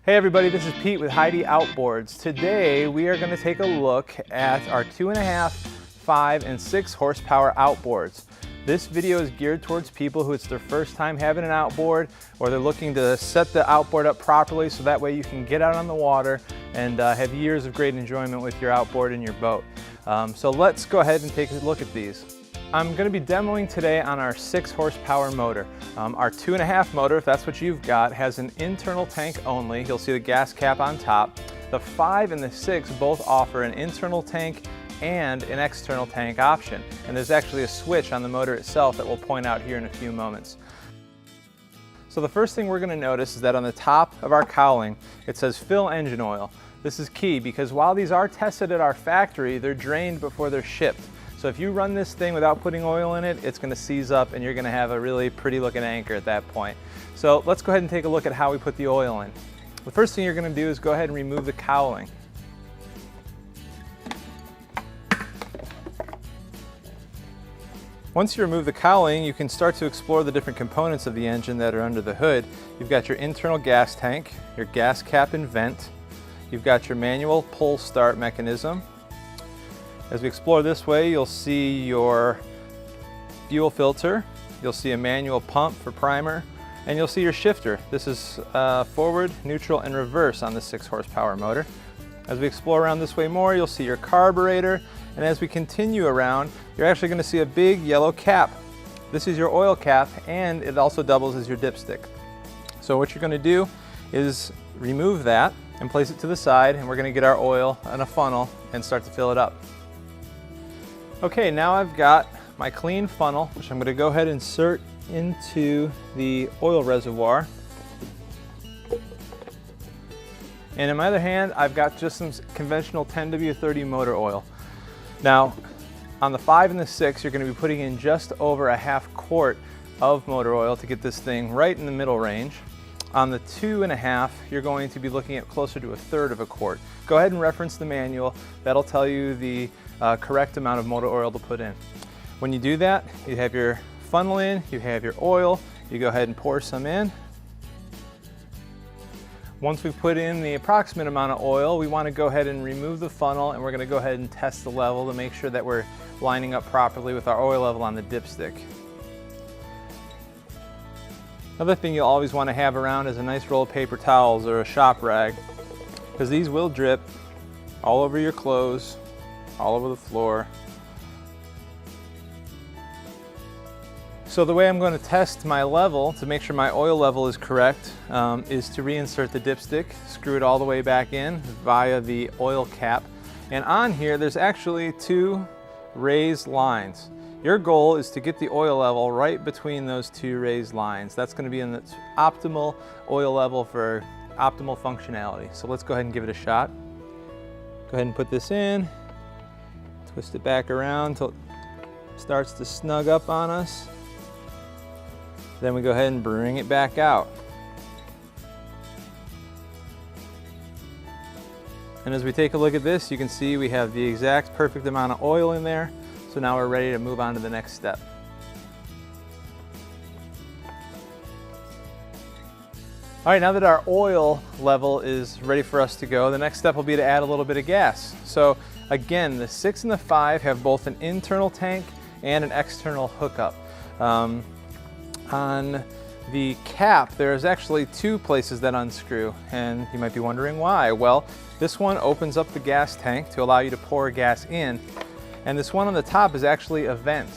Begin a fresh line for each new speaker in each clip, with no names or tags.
Hey everybody, this is Pete with Heidiea Outboards. Today we are going to take a look at our 2.5, 5, and 6 horsepower outboards. This video is geared towards people who it's their first time having an outboard, or they're looking to set the outboard up properly so that way you can get out on the water and have years of great enjoyment with your outboard and your boat. So let's go ahead and take a look at these. I'm going to be demoing today on our 6 horsepower motor. Our 2.5 motor, if that's what you've got, has an internal tank only. You'll see the gas cap on top. The 5 and the 6 both offer an internal tank and an external tank option. And there's actually a switch on the motor itself that we'll point out here in a few moments. So the first thing we're going to notice is that on the top of our cowling, it says fill engine oil. This is key because while these are tested at our factory, they're drained before they're shipped. So if you run this thing without putting oil in it, it's going to seize up and you're going to have a really pretty looking anchor at that point. So let's go ahead and take a look at how we put the oil in. The first thing you're going to do is go ahead and remove the cowling. Once you remove the cowling, you can start to explore the different components of the engine that are under the hood. You've got your internal gas tank, your gas cap and vent. You've got your manual pull start mechanism. As we explore this way, you'll see your fuel filter, you'll see a manual pump for primer, and you'll see your shifter. This is forward, neutral, and reverse on the 6 horsepower motor. As we explore around this way more, you'll see your carburetor, and as we continue around, you're actually going to see a big yellow cap. This is your oil cap, and it also doubles as your dipstick. So what you're going to do is remove that and place it to the side, and we're going to get our oil in a funnel and start to fill it up. Okay, now I've got my clean funnel, which I'm going to go ahead and insert into the oil reservoir. And in my other hand, I've got just some conventional 10W30 motor oil. Now, on the 5 and the 6, you're going to be putting in just over a half quart of motor oil to get this thing right in the middle range. On the 2.5, you're going to be looking at closer to 1/3 of a quart. Go ahead and reference the manual. That'll tell you the correct amount of motor oil to put in. When you do that, you have your funnel in, you have your oil, you go ahead and pour some in. Once we put in the approximate amount of oil, we want to go ahead and remove the funnel, and we're going to go ahead and test the level to make sure that we're lining up properly with our oil level on the dipstick. Another thing you'll always want to have around is a nice roll of paper towels or a shop rag, because these will drip all over your clothes, all over the floor. So the way I'm going to test my level to make sure my oil level is correct is to reinsert the dipstick, screw it all the way back in via the oil cap. And on here, there's actually 2 raised lines. Your goal is to get the oil level right between those 2 raised lines. That's going to be in the optimal oil level for optimal functionality. So let's go ahead and give it a shot. Go ahead and put this in, twist it back around until it starts to snug up on us. Then we go ahead and bring it back out. And as we take a look at this, you can see we have the exact perfect amount of oil in there. So now we're ready to move on to the next step. All right, now that our oil level is ready for us to go, the next step will be to add a little bit of gas. So again, the 6 and the 5 have both an internal tank and an external hookup. On the cap, there's actually 2 places that unscrew, and you might be wondering why. Well, this one opens up the gas tank to allow you to pour gas in, and this one on the top is actually a vent.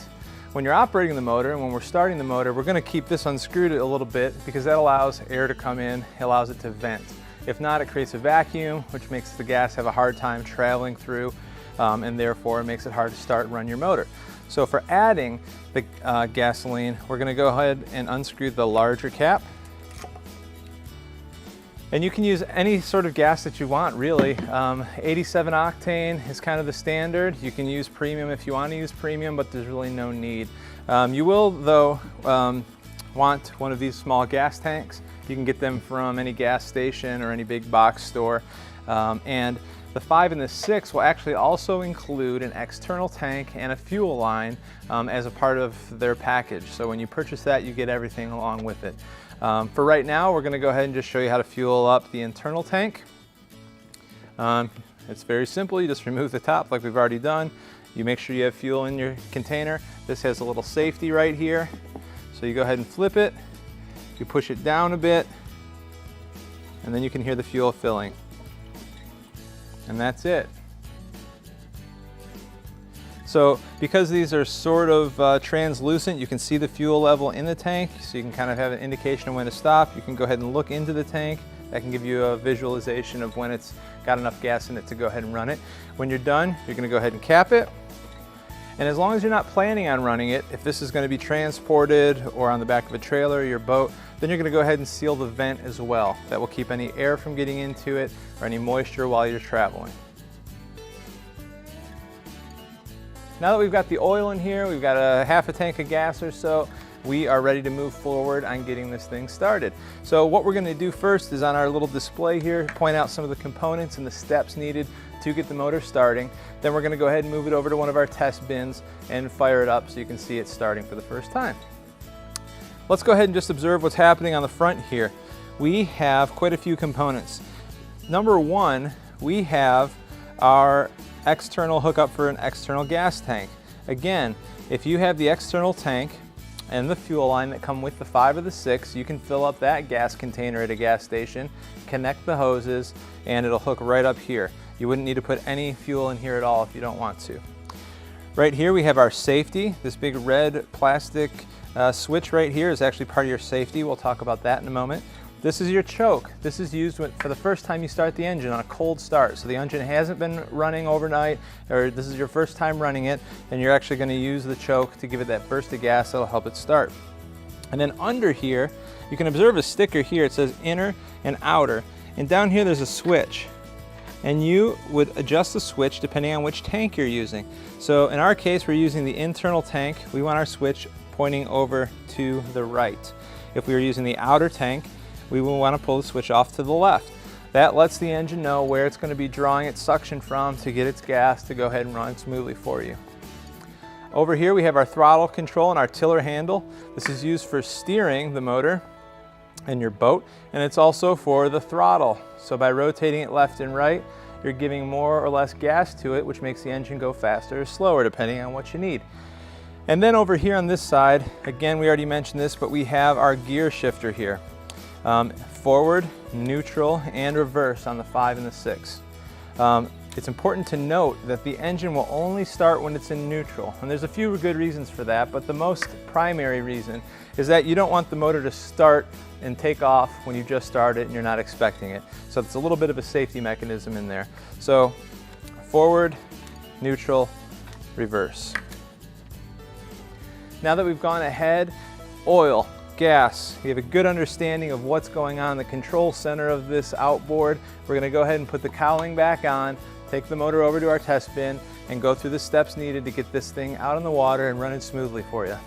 When you're operating the motor and when we're starting the motor, we're going to keep this unscrewed a little bit because that allows air to come in, it allows it to vent. If not, it creates a vacuum, which makes the gas have a hard time traveling through, and therefore it makes it hard to start and run your motor. So for adding the gasoline, we're going to go ahead and unscrew the larger cap. And you can use any sort of gas that you want, really. 87 octane is kind of the standard. You can use premium if you want to use premium, but there's really no need. You will, though, want one of these small gas tanks. You can get them from any gas station or any big box store. And the 5 and the 6 will actually also include an external tank and a fuel line as a part of their package. So when you purchase that, you get everything along with it. For right now, we're going to go ahead and just show you how to fuel up the internal tank. It's very simple. You just remove the top like we've already done. You make sure you have fuel in your container. This has a little safety right here. So you go ahead and flip it. You push it down a bit, and then you can hear the fuel filling. And that's it. So because these are sort of translucent, you can see the fuel level in the tank, so you can kind of have an indication of when to stop. You can go ahead and look into the tank. That can give you a visualization of when it's got enough gas in it to go ahead and run it. When you're done, you're going to go ahead and cap it. And as long as you're not planning on running it, if this is going to be transported or on the back of a trailer or your boat, then you're going to go ahead and seal the vent as well. That will keep any air from getting into it or any moisture while you're traveling. Now that we've got the oil in here, we've got a half a tank of gas or so, we are ready to move forward on getting this thing started. So what we're going to do first is on our little display here, point out some of the components and the steps needed to get the motor starting. Then we're going to go ahead and move it over to one of our test bins and fire it up so you can see it starting for the first time. Let's go ahead and just observe what's happening on the front here. We have quite a few components. Number one, we have our external hookup for an external gas tank. Again, if you have the external tank and the fuel line that come with the 5 or the 6, you can fill up that gas container at a gas station, connect the hoses, and it'll hook right up here. You wouldn't need to put any fuel in here at all if you don't want to. Right here we have our safety. This big red plastic switch right here is actually part of your safety. We'll talk about that in a moment. This is your choke. This is used for the first time you start the engine on a cold start. So the engine hasn't been running overnight, or this is your first time running it, and you're actually going to use the choke to give it that burst of gas that'll help it start. And then under here, you can observe a sticker here. It says inner and outer. And down here there's a switch. And you would adjust the switch depending on which tank you're using. So in our case, we're using the internal tank. We want our switch pointing over to the right. If we were using the outer tank, we will want to pull the switch off to the left. That lets the engine know where it's going to be drawing its suction from to get its gas to go ahead and run smoothly for you. Over here we have our throttle control and our tiller handle. This is used for steering the motor in your boat, and it's also for the throttle. So by rotating it left and right, you're giving more or less gas to it, which makes the engine go faster or slower depending on what you need. And then over here on this side, again, we already mentioned this, but we have our gear shifter here. Forward, neutral, and reverse on the 5 and the 6. It's important to note that the engine will only start when it's in neutral, and there's a few good reasons for that, but the most primary reason is that you don't want the motor to start and take off when you just start it and you're not expecting it. So it's a little bit of a safety mechanism in there. So forward, neutral, reverse. Now that we've gone ahead, oil, gas, we have a good understanding of what's going on in the control center of this outboard. We're going to go ahead and put the cowling back on, take the motor over to our test bin, and go through the steps needed to get this thing out in the water and running smoothly for you.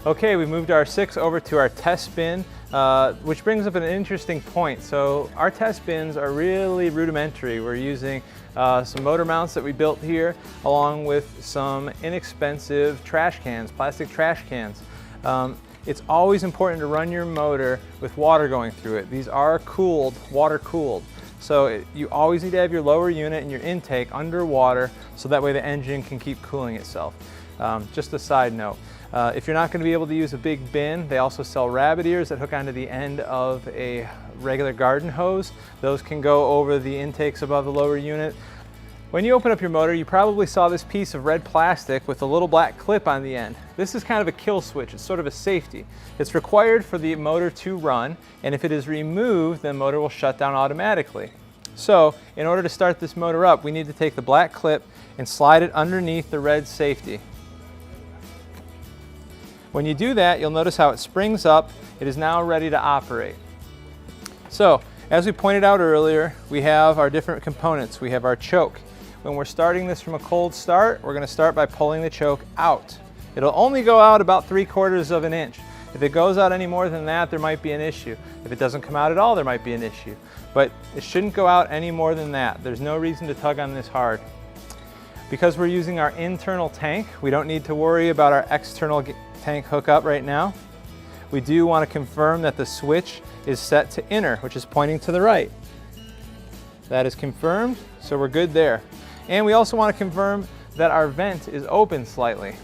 Okay, we moved our 6 over to our test bin, which brings up an interesting point. So our test bins are really rudimentary. We're using some motor mounts that we built here, along with some inexpensive trash cans, plastic trash cans. It's always important to run your motor with water going through it. These are cooled, water cooled. So you always need to have your lower unit and your intake underwater so that way the engine can keep cooling itself. Just a side note. If you're not going to be able to use a big bin, they also sell rabbit ears that hook onto the end of a regular garden hose. Those can go over the intakes above the lower unit. When you open up your motor, you probably saw this piece of red plastic with a little black clip on the end. This is kind of a kill switch. It's sort of a safety. It's required for the motor to run, and if it is removed, the motor will shut down automatically. So in order to start this motor up, we need to take the black clip and slide it underneath the red safety. When you do that, you'll notice how it springs up. It is now ready to operate. So, as we pointed out earlier, we have our different components. We have our choke. When we're starting this from a cold start, we're going to start by pulling the choke out. It'll only go out about 3/4 of an inch. If it goes out any more than that, there might be an issue. If it doesn't come out at all, there might be an issue. But it shouldn't go out any more than that. There's no reason to tug on this hard. Because we're using our internal tank, we don't need to worry about our external tank hookup right now. We do want to confirm that the switch is set to inner, which is pointing to the right. That is confirmed, so we're good there. And we also want to confirm that our vent is open slightly.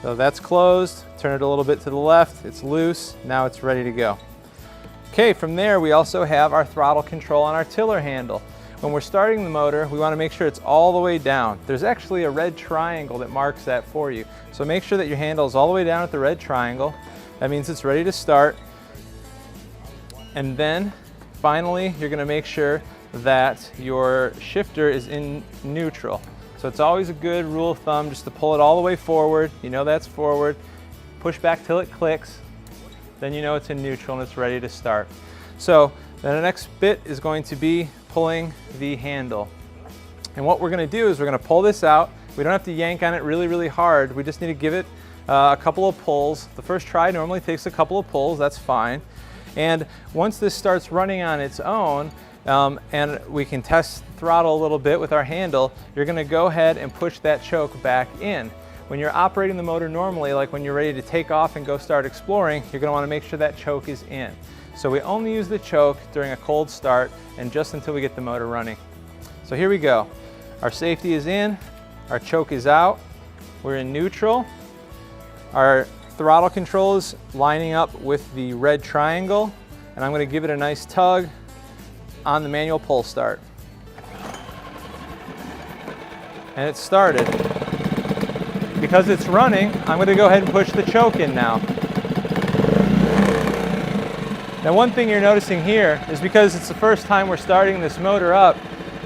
So that's closed. Turn it a little bit to the left. It's loose. Now it's ready to go. Okay, from there we also have our throttle control on our tiller handle. When we're starting the motor, we want to make sure it's all the way down. There's actually a red triangle that marks that for you. So make sure that your handle is all the way down at the red triangle. That means it's ready to start. And then finally, you're going to make sure that your shifter is in neutral. So it's always a good rule of thumb just to pull it all the way forward. You know that's forward. Push back till it clicks. Then you know it's in neutral and it's ready to start. So then the next bit is going to be pulling the handle. And what we're going to do is we're going to pull this out. We don't have to yank on it really, really hard. We just need to give it a couple of pulls. The first try normally takes a couple of pulls. That's fine. And once this starts running on its own, and we can test throttle a little bit with our handle, you're going to go ahead and push that choke back in. When you're operating the motor normally, like when you're ready to take off and go start exploring, you're going to want to make sure that choke is in. So we only use the choke during a cold start and just until we get the motor running. So here we go. Our safety is in, our choke is out, we're in neutral. Our throttle control is lining up with the red triangle, and I'm going to give it a nice tug on the manual pull start. And it started. Because it's running, I'm going to go ahead and push the choke in now. Now one thing you're noticing here is because it's the first time we're starting this motor up,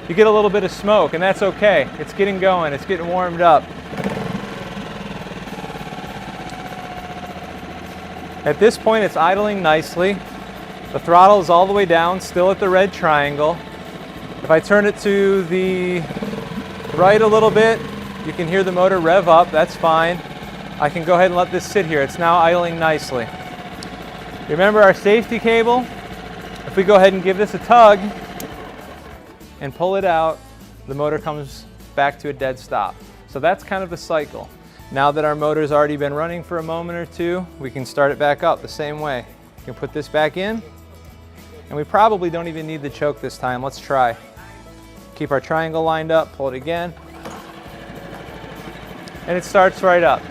you get a little bit of smoke, and that's okay. It's getting going, it's getting warmed up. At this point it's idling nicely. The throttle is all the way down, still at the red triangle. If I turn it to the right a little bit, you can hear the motor rev up, that's fine. I can go ahead and let this sit here. It's now idling nicely. Remember our safety cable? If we go ahead and give this a tug and pull it out, the motor comes back to a dead stop. So that's kind of the cycle. Now that our motor's already been running for a moment or two, we can start it back up the same way. You can put this back in, and we probably don't even need the choke this time. Let's try. Keep our triangle lined up, pull it again, and it starts right up.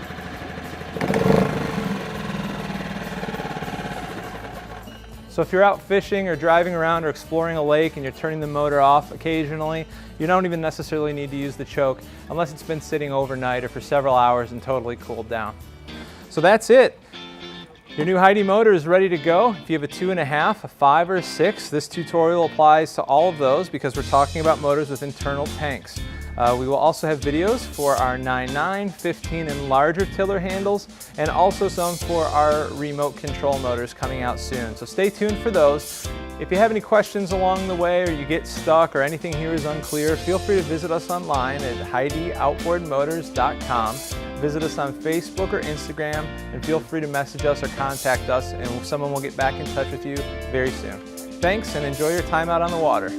So if you're out fishing or driving around or exploring a lake and you're turning the motor off occasionally, you don't even necessarily need to use the choke unless it's been sitting overnight or for several hours and totally cooled down. So that's it. Your new Heidiea motor is ready to go. If you have a 2.5, a 5, or a 6, this tutorial applies to all of those because we're talking about motors with internal tanks. We will also have videos for our 9/9, 15, and larger tiller handles, and also some for our remote control motors coming out soon. So stay tuned for those. If you have any questions along the way or you get stuck or anything here is unclear, feel free to visit us online at HeidieOutboardMotors.com. Visit us on Facebook or Instagram, and feel free to message us or contact us, and someone will get back in touch with you very soon. Thanks, and enjoy your time out on the water.